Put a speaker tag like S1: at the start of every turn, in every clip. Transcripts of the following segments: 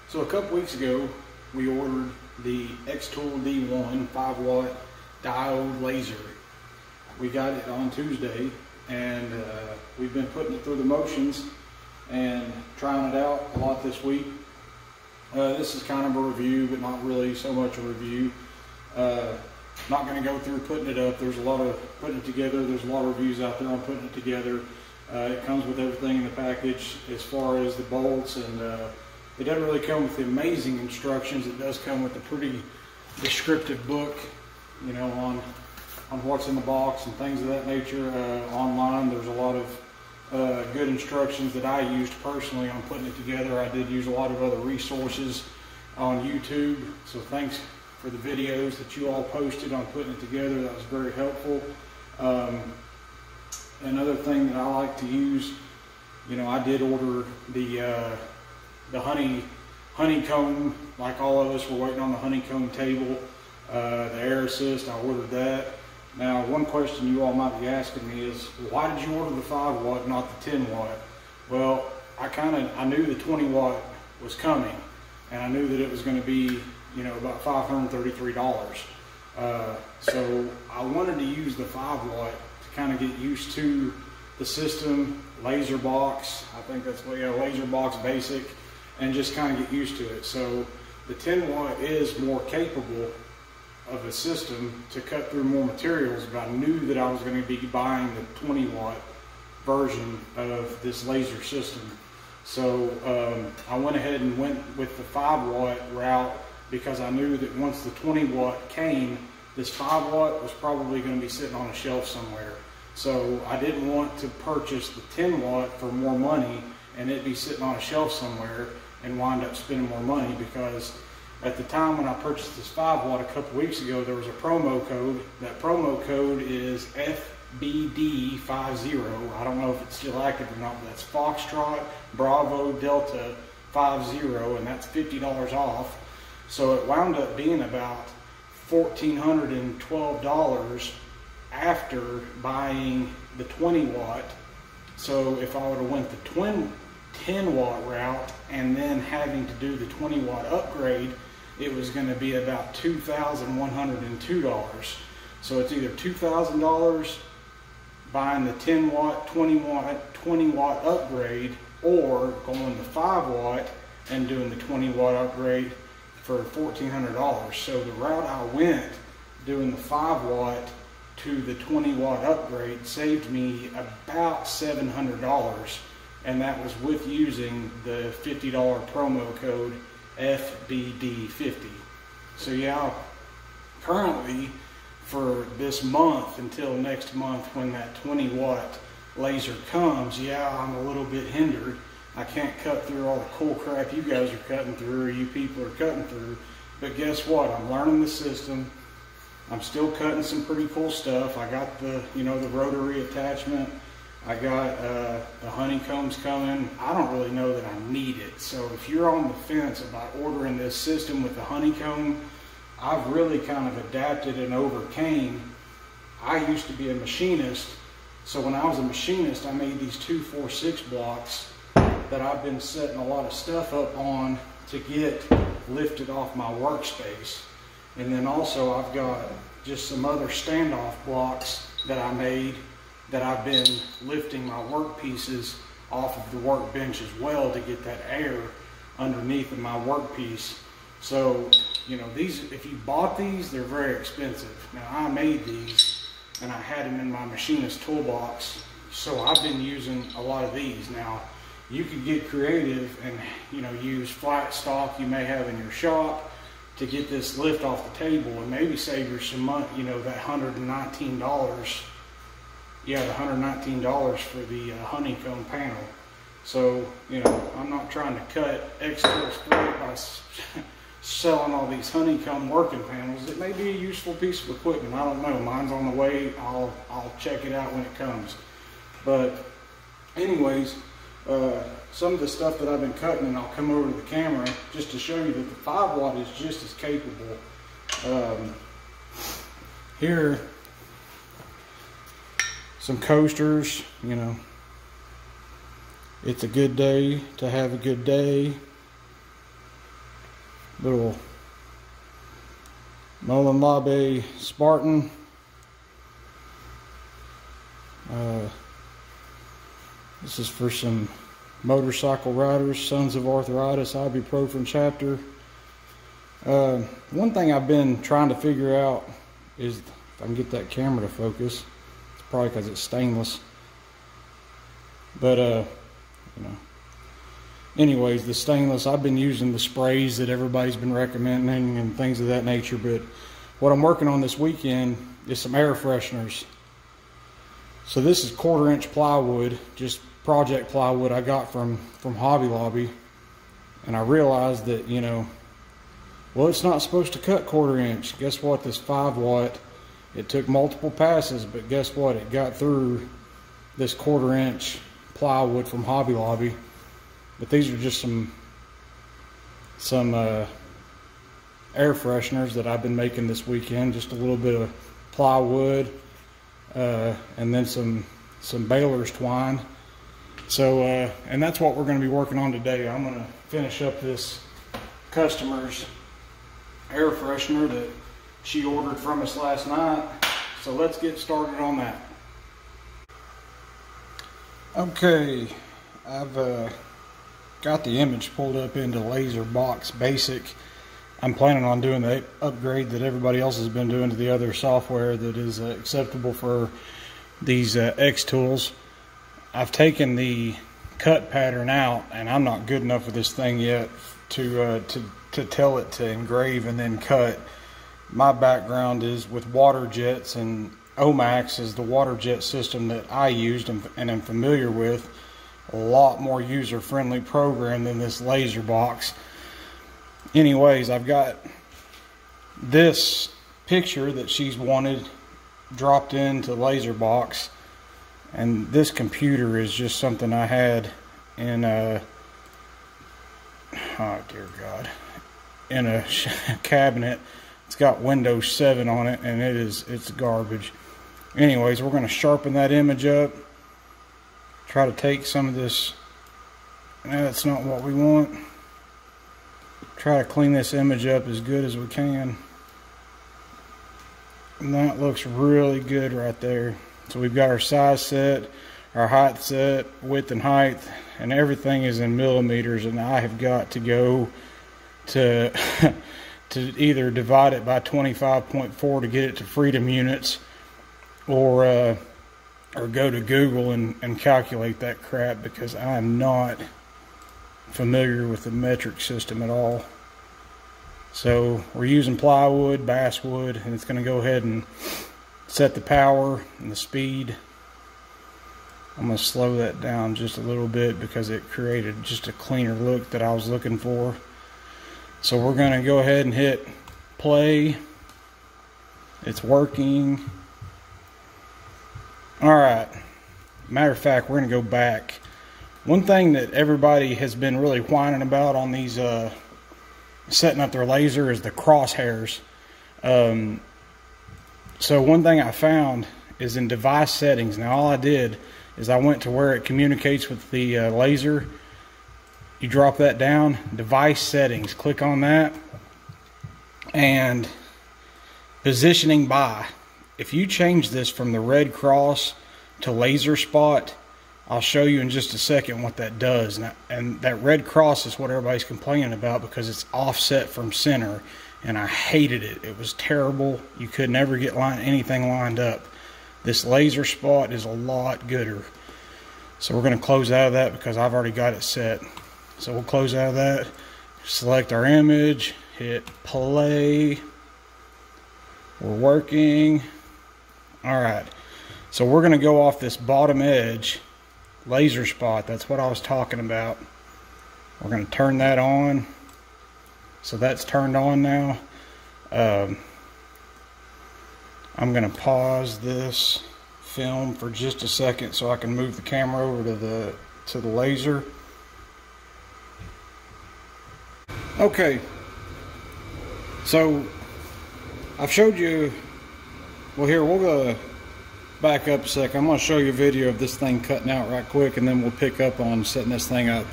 S1: So a couple weeks ago, we ordered the xTool D1 5-watt diode laser. We got it on Tuesday, and we've been putting it through the motions and trying it out a lot this week. This is kind of a review, but not really so much a review. Not going to go through putting it up. There's a lot of putting it together. There's a lot of reviews out there on putting it together. It comes with everything in the package as far as the bolts, and it doesn't really come with the amazing instructions. It does come with a pretty descriptive book, you know, on what's in the box and things of that nature. Online, there's a lot of good instructions that I used personally on putting it together. I did use a lot of other resources on YouTube, so thanks for the videos that you all posted on putting it together. That was very helpful. Another thing that I like to use, you know, I did order the honeycomb, like all of us were waiting on the honeycomb table, the air assist. I ordered that. Now, one question you all might be asking me is, why did you order the 5-watt, not the 10-watt? Well, I knew the 20-watt was coming, and I knew that it was going to be, you know, about $533. So I wanted to use the 5-watt to kind of get used to the system, laser box. I think that's what, yeah, laser box basic, and just kind of get used to it. So the 10-watt is more capable of a system to cut through more materials, but I knew that I was going to be buying the 20-watt version of this laser system. So I went ahead and went with the 5-watt route, because I knew that once the 20-watt came, this 5-watt was probably going to be sitting on a shelf somewhere. So I didn't want to purchase the 10-watt for more money and it be sitting on a shelf somewhere and wind up spending more money, because at the time when I purchased this 5-watt a couple weeks ago, there was a promo code. That promo code is FBD50. I don't know if it's still active or not, but that's Foxtrot Bravo Delta 50, and that's $50 off. So it wound up being about $1,412 after buying the 20-watt. So if I would have went the 10-watt route and then having to do the 20-watt upgrade, it was going to be about $2,102. So it's either $2,000 buying the 10-watt, 20-watt upgrade, or going the 5-watt and doing the 20-watt upgrade for $1,400. So the route I went, doing the 5-watt to the 20-watt upgrade, saved me about $700, and that was with using the $50 promo code FBD50. So yeah, currently for this month until next month when that 20-watt laser comes, yeah, I'm a little bit hindered. I can't cut through all the cool crap you guys are cutting through, or you people are cutting through. But guess what? I'm learning the system. I'm still cutting some pretty cool stuff. I got the, you know, the rotary attachment. I got the honeycombs coming. I don't really know that I need it. So if you're on the fence about ordering this system with the honeycomb, I've really kind of adapted and overcame. I used to be a machinist. So when I was a machinist, I made these 246 blocks that I've been setting a lot of stuff up on to get lifted off my workspace. And then also I've got just some other standoff blocks that I made that I've been lifting my work pieces off of the workbench as well to get that air underneath of my workpiece. So, you know, these, if you bought these, they're very expensive. Now I made these and I had them in my machinist toolbox, so I've been using a lot of these. Now, you could get creative and, you know, use flat stock you may have in your shop to get this lift off the table and maybe save you some money, you know, that $119. Yeah, the $119 for the honeycomb panel. So, you know, I'm not trying to cut xTool's throat by selling all these honeycomb working panels. It may be a useful piece of equipment. I don't know. Mine's on the way. I'll check it out when it comes. But anyways, some of the stuff that I've been cutting, and I'll come over to the camera just to show you that the 5-watt is just as capable. Here, some coasters, you know, It's a good day to have a good day. Little Molen Labe Spartan. This is for some motorcycle riders, Sons of Arthritis, ibuprofen chapter. One thing I've been trying to figure out is if I can get that camera to focus. It's probably because it's stainless. But you know, anyways, the stainless, I've been using the sprays that everybody's been recommending and things of that nature, but what I'm working on this weekend is some air fresheners. So this is 1/4-inch plywood, just project plywood I got from Hobby Lobby, and I realized that, you know, well, it's not supposed to cut 1/4-inch. Guess what? This 5-watt, it took multiple passes, but guess what? It got through this 1/4-inch plywood from Hobby Lobby. But these are just some air fresheners that I've been making this weekend. Just a little bit of plywood and then some baler's twine. So and that's what we're going to be working on today. I'm going to finish up this customer's air freshener that she ordered from us last night. So let's get started on that. Okay, I've got the image pulled up into Laser Box Basic. I'm planning on doing the upgrade that everybody else has been doing to the other software that is acceptable for these xTools. I've taken the cut pattern out, and I'm not good enough with this thing yet to tell it to engrave and then cut. My background is with water jets, and Omax is the water jet system that I used and am familiar with. A lot more user-friendly program than this Laser Box. Anyways, I've got this picture that she's wanted dropped into Laser Box, and this computer is just something I had in a, oh dear God, in a cabinet. It's got Windows 7 on it, and it's garbage. Anyways, we're going to sharpen that image up. Try to take some of this. That's not what we want. Try to clean this image up as good as we can. And that looks really good right there. So we've got our size set, our height set, width and height, and everything is in millimeters. And I have got to go to to either divide it by 25.4 to get it to freedom units, or go to Google and calculate that crap, because I'm not familiar with the metric system at all. So we're using plywood, basswood, and it's going to go ahead and set the power and the speed. I'm going to slow that down just a little bit because it created just a cleaner look that I was looking for. So we're going to go ahead and hit play. It's working. Alright, matter of fact, we're going to go back. One thing that everybody has been really whining about on these setting up their laser is the crosshairs. So one thing I found is in device settings. Now all I did is I went to where it communicates with the laser. You drop that down, device settings, click on that, and positioning by. If you change this from the red cross to laser spot, I'll show you in just a second what that does. And that red cross is what everybody's complaining about because it's offset from center, and I hated it. It was terrible. You could never get anything lined up. This laser spot is a lot gooder. So we're going to close out of that because I've already got it set. So we'll close out of that, select our image, hit play. We're working. Alright, so we're going to go off this bottom edge laser spot. That's what I was talking about. We're going to turn that on. So that's turned on now. I'm going to pause this film for just a second so I can move the camera over to the laser. Okay, so I've showed you. Well, here we'll back up a second. I'm going to show you a video of this thing cutting out right quick, and then we'll pick up on setting this thing up.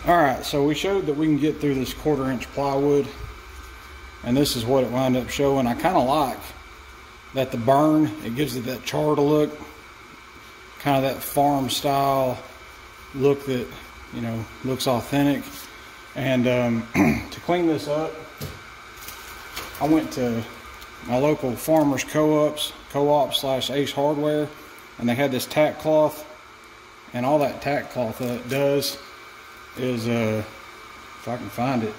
S1: Alright, so we showed that we can get through this 1/4 inch plywood, and this is what it wound up showing. I kind of like that the burn, it gives it that charred look, kind of that farm style look that, you know, looks authentic. And to clean this up, I went to my local farmers co-op slash Ace Hardware, and they had this tack cloth, and all that tack cloth does is if I can find it,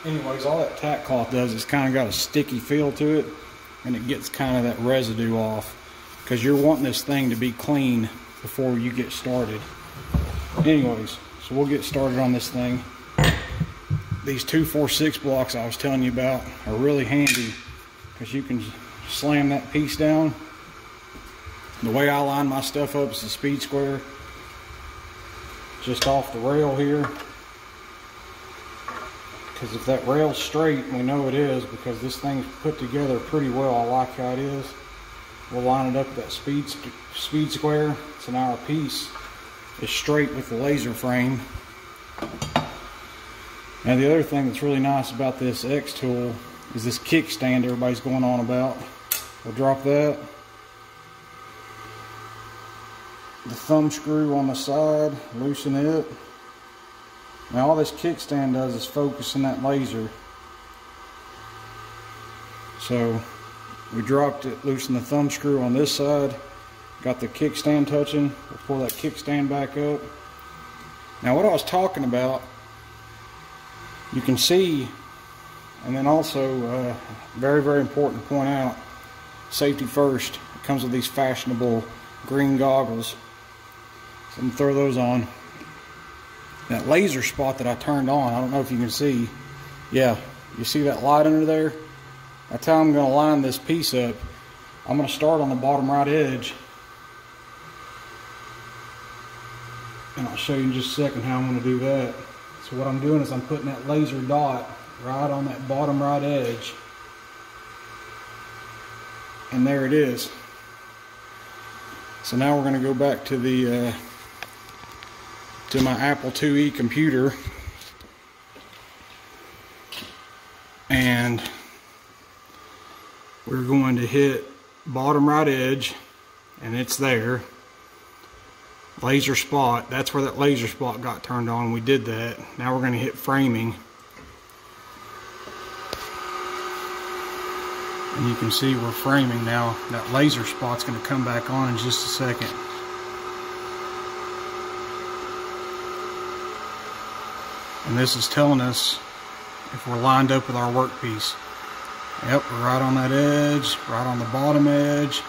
S1: anyways, all that tack cloth does is kind of got a sticky feel to it, and it gets kind of that residue off, because you're wanting this thing to be clean before you get started. Anyways, so we'll get started on this thing. These 246 blocks I was telling you about are really handy, because you can slam that piece down. The way I line my stuff up is a speed square, just off the rail here, because if that rail's straight, we know it is because this thing's put together pretty well. I like how it is. We'll line it up with that speed square, so now our piece is straight with the laser frame. And the other thing that's really nice about this xTool is this kickstand everybody's going on about. We'll drop that. The thumb screw on the side, loosen it. Now all this kickstand does is focus in that laser. So we dropped it, loosened the thumb screw on this side, got the kickstand touching. We'll pull that kickstand back up. Now what I was talking about, you can see, and then also very, very important to point out, safety first. It comes with these fashionable green goggles. So I'm going to throw those on. That laser spot that I turned on, I don't know if you can see. Yeah, you see that light under there? That's how I'm going to line this piece up. I'm going to start on the bottom right edge, and I'll show you in just a second how I'm going to do that. So what I'm doing is I'm putting that laser dot right on that bottom right edge, and there it is. So now we're going to go back to the to my Apple IIe computer, and we're going to hit bottom right edge, and it's there. Laser spot, that's where that laser spot got turned on. We did that. Now we're going to hit framing, and you can see we're framing now. That laser spot's going to come back on in just a second. And this is telling us if we're lined up with our workpiece. Yep, we're right on that edge, right on the bottom edge,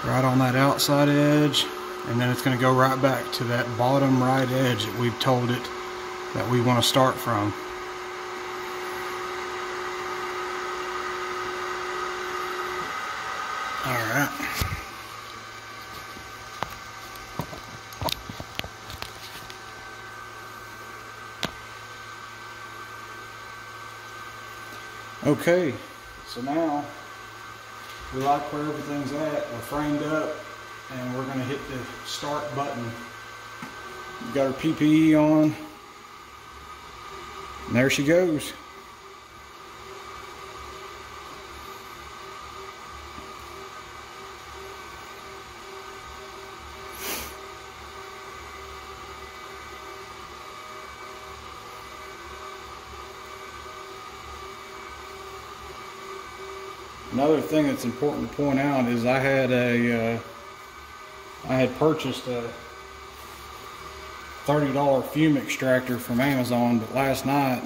S1: right on that outside edge, and then it's going to go right back to that bottom right edge that we've told it that we want to start from. Alright. Okay, so now we like where everything's at. We're framed up, and we're going to hit the start button. We've got our PPE on, and there she goes. Another thing that's important to point out is I had purchased a $30 fume extractor from Amazon, but last night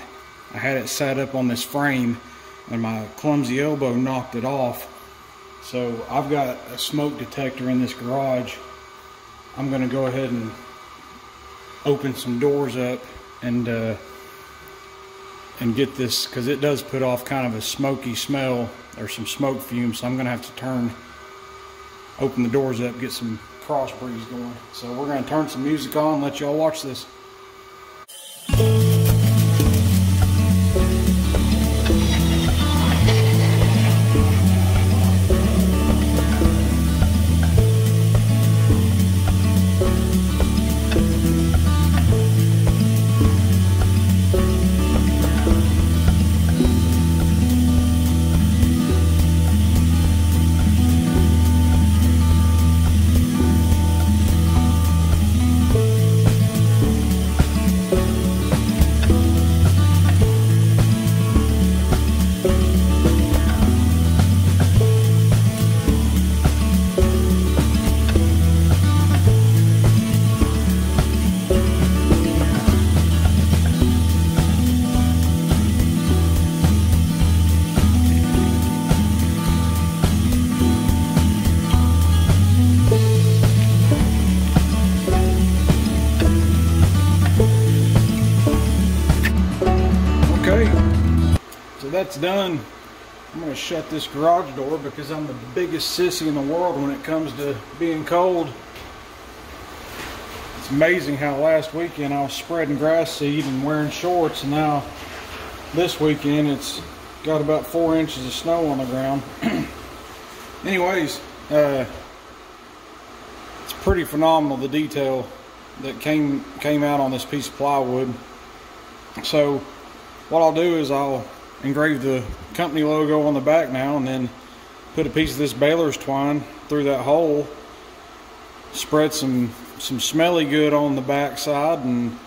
S1: I had it set up on this frame and my clumsy elbow knocked it off. So I've got a smoke detector in this garage. I'm going to go ahead and open some doors up and get this, because it does put off kind of a smoky smell or some smoke fumes. So I'm gonna have to open the doors up, get some cross breeze going. So we're gonna turn some music on, let y'all watch this. Okay, so that's done. I'm going to shut this garage door because I'm the biggest sissy in the world when it comes to being cold. It's amazing how last weekend I was spreading grass seed and wearing shorts, and now this weekend it's got about 4 inches of snow on the ground. Anyways, it's pretty phenomenal, the detail that came out on this piece of plywood. So what I'll do is I'll engrave the company logo on the back now, and then put a piece of this baler's twine through that hole, spread some smelly good on the back side, and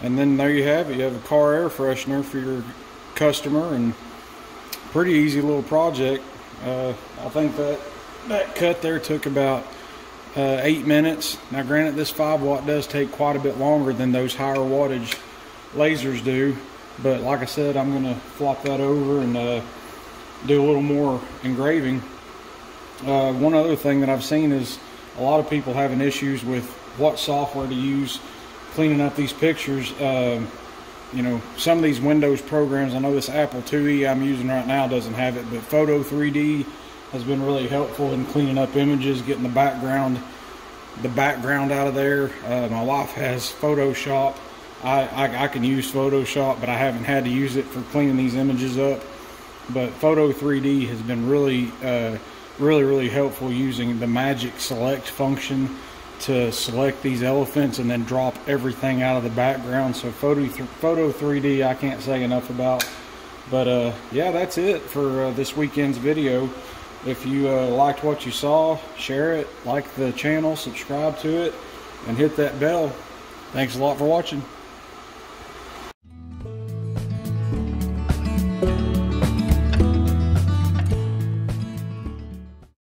S1: then there you have it. You have a car air freshener for your customer, and pretty easy little project. I think that cut there took about 8 minutes. Now granted, this 5 watt does take quite a bit longer than those higher wattage lasers do, but like I said, I'm going to flop that over and do a little more engraving. One other thing that I've seen is a lot of people having issues with what software to use cleaning up these pictures. You know, some of these Windows programs, I know this Apple IIe I'm using right now doesn't have it, but Photo 3D has been really helpful in cleaning up images, getting the background out of there. My wife has Photoshop. I can use Photoshop, but I haven't had to use it for cleaning these images up. But Photo 3D has been really helpful, using the magic select function to select these elephants and then drop everything out of the background. So Photo 3D I can't say enough about. But yeah, that's it for this weekend's video. If you liked what you saw, share it, like the channel, subscribe to it, and hit that bell. Thanks a lot for watching.